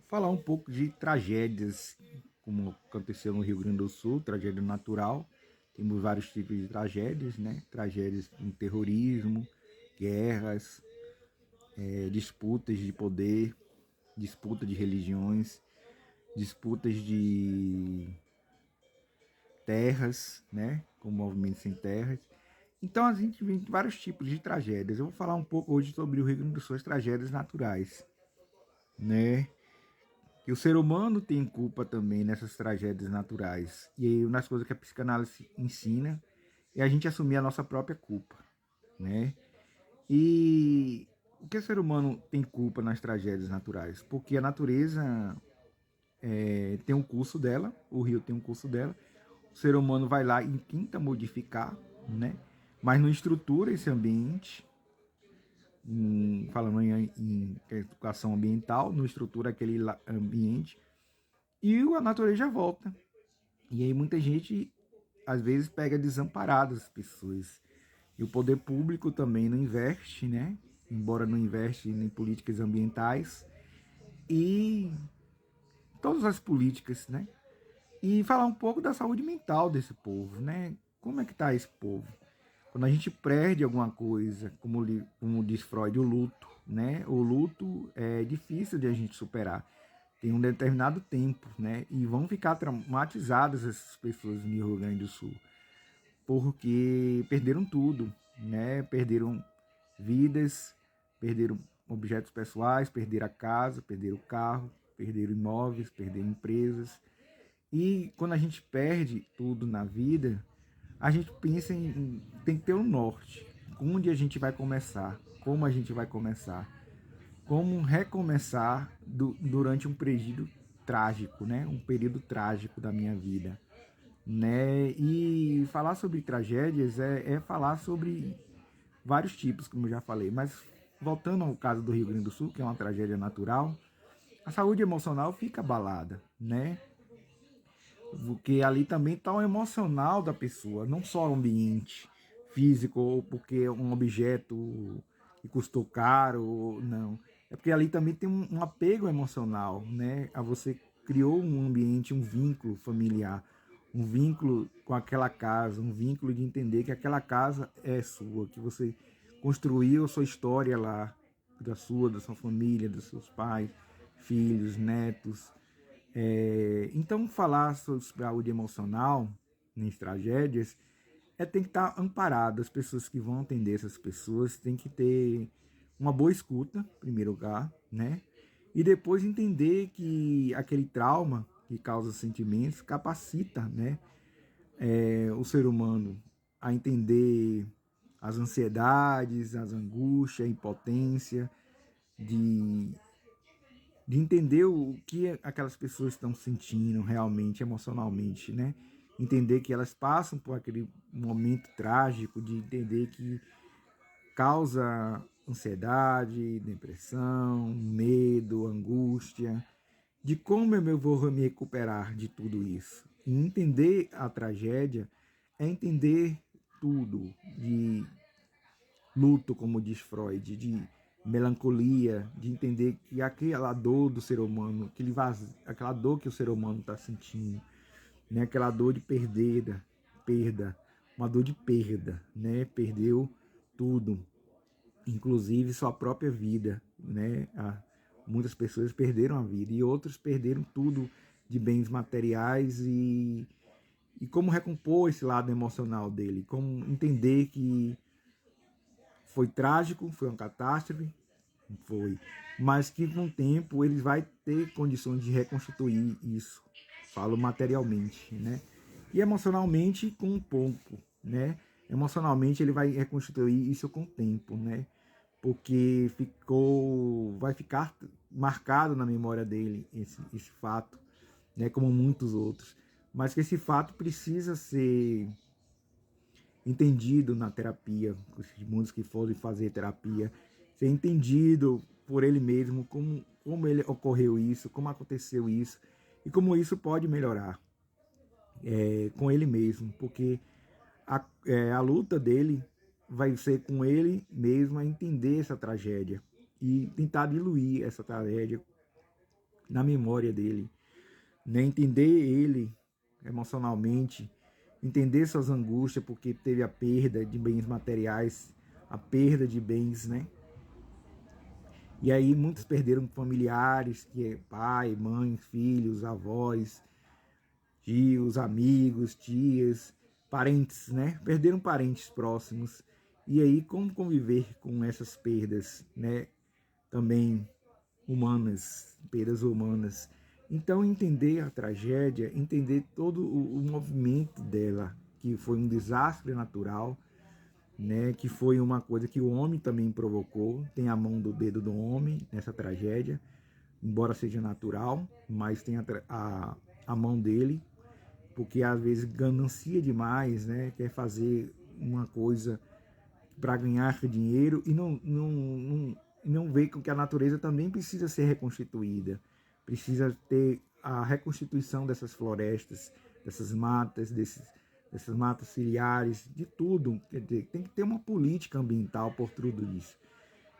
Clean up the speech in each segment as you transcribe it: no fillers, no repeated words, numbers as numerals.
falar um pouco de tragédias, como aconteceu no Rio Grande do Sul, tragédia natural. Temos vários tipos de tragédias, né? Tragédias no terrorismo, guerras, disputas de poder, disputa de religiões, disputas de terras, né? Com movimentos sem terras. Então a gente vê vários tipos de tragédias. Eu vou falar um pouco hoje sobre o Rio Grande do Sul, as tragédias naturais, né? Que o ser humano tem culpa também nessas tragédias naturais. E aí, uma das coisas que a psicanálise ensina é a gente assumir a nossa própria culpa, né? E o que o ser humano tem culpa nas tragédias naturais? Porque a natureza tem um curso dela, o rio tem um curso dela, o ser humano vai lá e tenta modificar, né? Mas não estrutura esse ambiente, falando em educação ambiental, não estrutura aquele ambiente e a natureza já volta. E aí muita gente, às vezes, pega desamparado as pessoas. E o poder público também não investe, né? Embora não investe em políticas ambientais e todas as políticas, né? E falar um pouco da saúde mental desse povo, né? Como é que tá esse povo? Quando a gente perde alguma coisa, como diz Freud, o luto, né? O luto é difícil de a gente superar. Tem um determinado tempo, né? E vão ficar traumatizadas essas pessoas no Rio Grande do Sul, porque perderam tudo, né? Perderam vidas, perderam objetos pessoais, perderam a casa, perderam o carro, perderam imóveis, perderam empresas. E quando a gente perde tudo na vida, a gente pensa em tem que ter um norte. Onde a gente vai começar? Como a gente vai começar? Como recomeçar durante um período trágico, né? Um período trágico da minha vida, né? E falar sobre tragédias é falar sobre vários tipos, como eu já falei. Mas voltando ao caso do Rio Grande do Sul, que é uma tragédia natural, a saúde emocional fica abalada, né? Porque ali também está o emocional da pessoa, não só o ambiente físico, ou porque é um objeto que custou caro, não. É porque ali também tem um apego emocional, né? A você criou um ambiente, um vínculo familiar, um vínculo com aquela casa, um vínculo de entender que aquela casa é sua, que você construiu a sua história lá, da sua família, dos seus pais, filhos, netos. Então, falar sobre saúde emocional nas tragédias tem que estar amparado. As pessoas que vão atender essas pessoas têm que ter uma boa escuta, em primeiro lugar, né? E depois entender que aquele trauma que causa sentimentos capacita, né? O ser humano a entender as ansiedades, as angústias, a impotência, de entender o que aquelas pessoas estão sentindo realmente, emocionalmente, né? Entender que elas passam por aquele momento trágico, de entender que causa ansiedade, depressão, medo, angústia, de como eu vou me recuperar de tudo isso. E entender a tragédia é entender tudo, de luto, como diz Freud, de melancolia, de entender que aquela dor do ser humano, aquela dor que o ser humano está sentindo, né? Aquela dor de perda, uma dor de perda, né? Perdeu tudo, inclusive sua própria vida, né? Muitas pessoas perderam a vida e outros perderam tudo de bens materiais e como recompor esse lado emocional dele, como entender que foi trágico, foi uma catástrofe, foi, mas que com o tempo ele vai ter condições de reconstituir isso, falo materialmente, né? E emocionalmente com um pouco, né? Emocionalmente ele vai reconstituir isso com o tempo, né? Porque vai ficar marcado na memória dele esse fato, né? Como muitos outros, mas que esse fato precisa ser entendido na terapia, os mundos que forem fazer terapia, ser entendido por ele mesmo, como ele ocorreu isso, como aconteceu isso, e como isso pode melhorar com ele mesmo, porque a luta dele vai ser com ele mesmo a entender essa tragédia e tentar diluir essa tragédia na memória dele, né? Entender ele emocionalmente, entender suas angústias, porque teve a perda de bens materiais, a perda de bens, né? E aí muitos perderam familiares, que é pai, mãe, filhos, avós, tios, amigos, tias, parentes, né? Perderam parentes próximos. E aí como conviver com essas perdas, né? Também humanas, perdas humanas. Então entender a tragédia, entender todo o movimento dela, que foi um desastre natural, né, que foi uma coisa que o homem também provocou, tem a mão do dedo do homem nessa tragédia, embora seja natural, mas tem a mão dele, porque às vezes ganancia demais, né, quer fazer uma coisa para ganhar dinheiro e não vê que a natureza também precisa ser reconstituída, precisa ter a reconstituição dessas florestas, dessas matas, dessas matas ciliares, de tudo. Quer dizer, tem que ter uma política ambiental por tudo isso.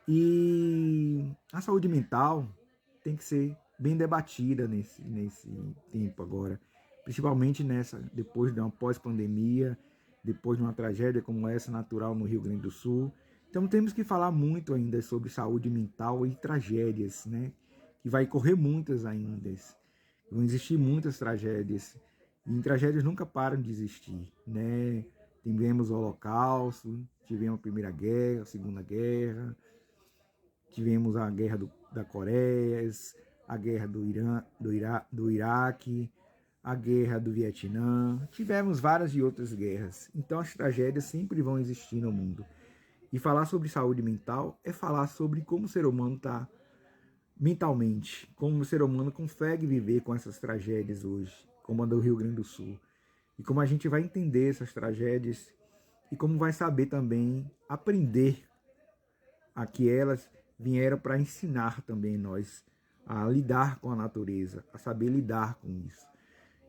E a saúde mental tem que ser bem debatida nesse tempo agora, principalmente depois de uma pós-pandemia, depois de uma tragédia como essa natural no Rio Grande do Sul. Então temos que falar muito ainda sobre saúde mental e tragédias, né? Que vai correr muitas ainda. Vão existir muitas tragédias. E tragédias nunca param de existir, né? Tivemos o Holocausto, tivemos a Primeira Guerra, a Segunda Guerra, tivemos a Guerra da Coreia, a Guerra do Iraque, a Guerra do Vietnã, tivemos várias e outras guerras. Então as tragédias sempre vão existir no mundo. E falar sobre saúde mental é falar sobre como o ser humano está mentalmente, como o ser humano consegue viver com essas tragédias hoje, como a do Rio Grande do Sul. E como a gente vai entender essas tragédias e como vai saber também aprender a que elas vieram para ensinar também nós a lidar com a natureza, a saber lidar com isso.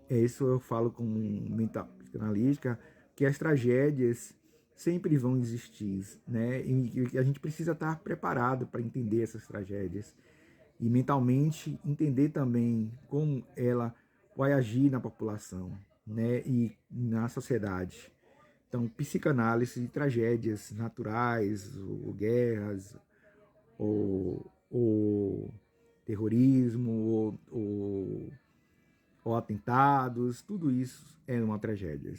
É isso eu falo como mental psicanalítica, que as tragédias sempre vão existir, né? E a gente precisa estar preparado para entender essas tragédias e mentalmente entender também como ela vai agir na população, né? E na sociedade. Então, psicanálise de tragédias naturais, ou guerras, ou terrorismo, ou atentados, tudo isso é uma tragédia.